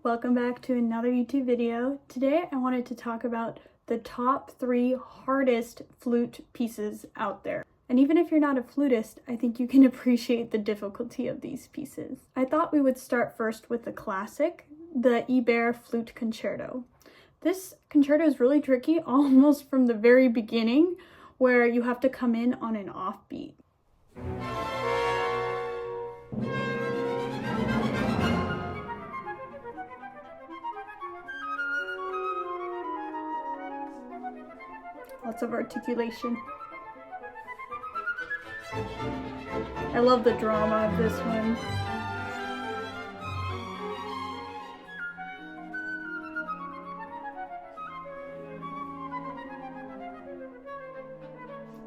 Welcome back to another YouTube video. Today I wanted to talk about the top 3 hardest flute pieces out there. And even if you're not a flutist, I think you can appreciate the difficulty of these pieces. I thought we would start first with the classic, the Ibert Flute Concerto. This concerto is really tricky almost from the very beginning, where you have to come in on an offbeat. Lots of articulation. I love the drama of this one.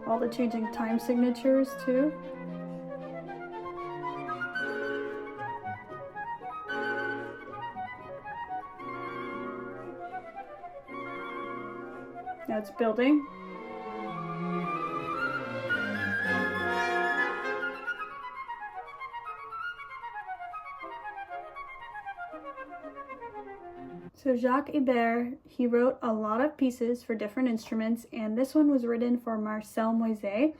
All the changing time signatures too. Now it's building. So Jacques Ibert, he wrote a lot of pieces for different instruments, and this one was written for Marcel Mozart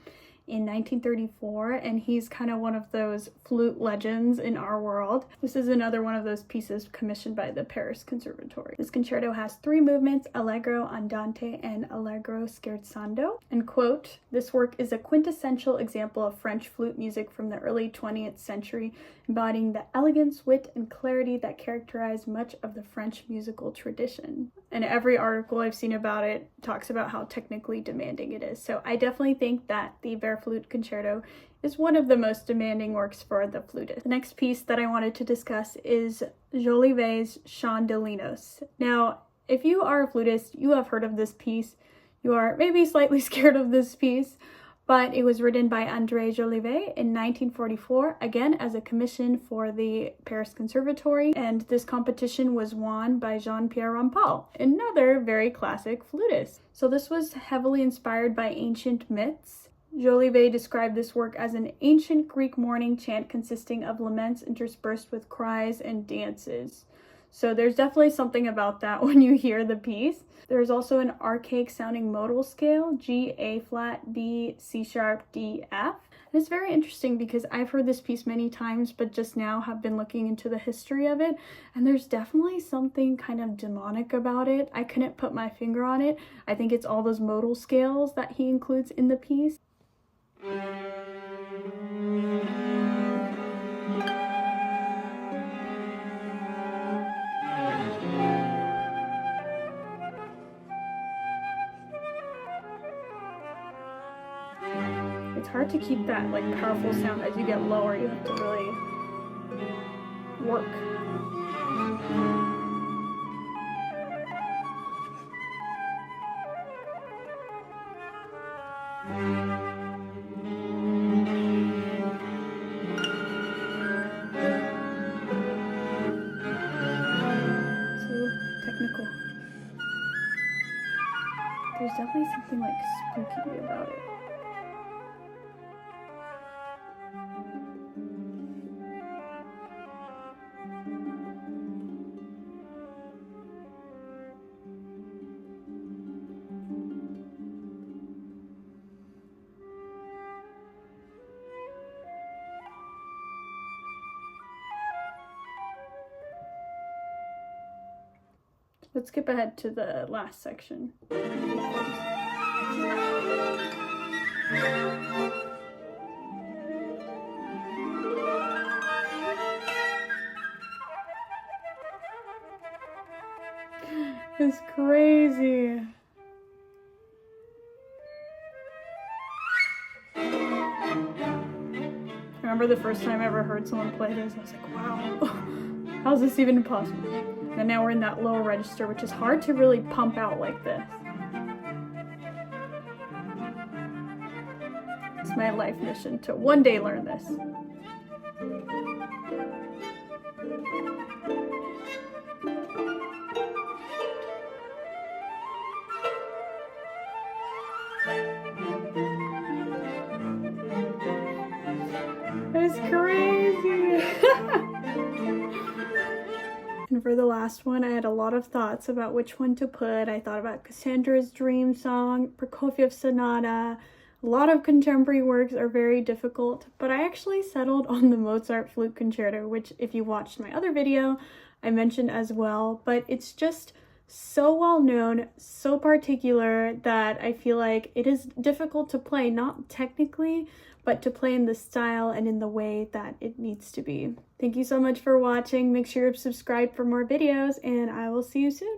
in 1934, and he's kind of one of those flute legends in our world. This is another one of those pieces commissioned by the Paris Conservatory. This concerto has 3 movements, Allegro, Andante, and Allegro Scherzando. And quote, "This work is a quintessential example of French flute music from the early 20th century, embodying the elegance, wit, and clarity that characterize much of the French musical tradition." And every article I've seen about it talks about how technically demanding it is. So I definitely think that the Ibert Flute Concerto is one of the most demanding works for the flutist. The next piece that I wanted to discuss is Jolivet's Chant de Linos. Now, if you are a flutist, you have heard of this piece. You are maybe slightly scared of this piece, but it was written by André Jolivet in 1944, again as a commission for the Paris Conservatory, and this competition was won by Jean-Pierre Rampal, another very classic flutist. So this was heavily inspired by ancient myths. Jolivet described this work as an ancient Greek morning chant consisting of laments interspersed with cries and dances. So there's definitely something about that when you hear the piece. There's also an archaic sounding modal scale, G, A flat, B, C sharp, D, F. And it's very interesting because I've heard this piece many times, but just now have been looking into the history of it. And there's definitely something kind of demonic about it. I couldn't put my finger on it. I think it's all those modal scales that he includes in the piece. It's hard to keep that like powerful sound as you get lower. You have to really work. Technical. There's definitely something like spooky about it. Let's skip ahead to the last section. It's crazy. I remember the first time I ever heard someone play this, I was like, wow, how is this even possible? And now we're in that low register, which is hard to really pump out like this. It's my life mission to one day learn this. It's crazy. And for the last one, I had a lot of thoughts about which one to put. I thought about Cassandra's Dream Song, Prokofiev's Sonata. A lot of contemporary works are very difficult, but I actually settled on the Mozart Flute Concerto, which if you watched my other video, I mentioned as well, but it's just so well known, so particular that I feel like it is difficult to play, not technically, but to play in the style and in the way that it needs to be. Thank you so much for watching. Make sure you're subscribed for more videos, and I will see you soon.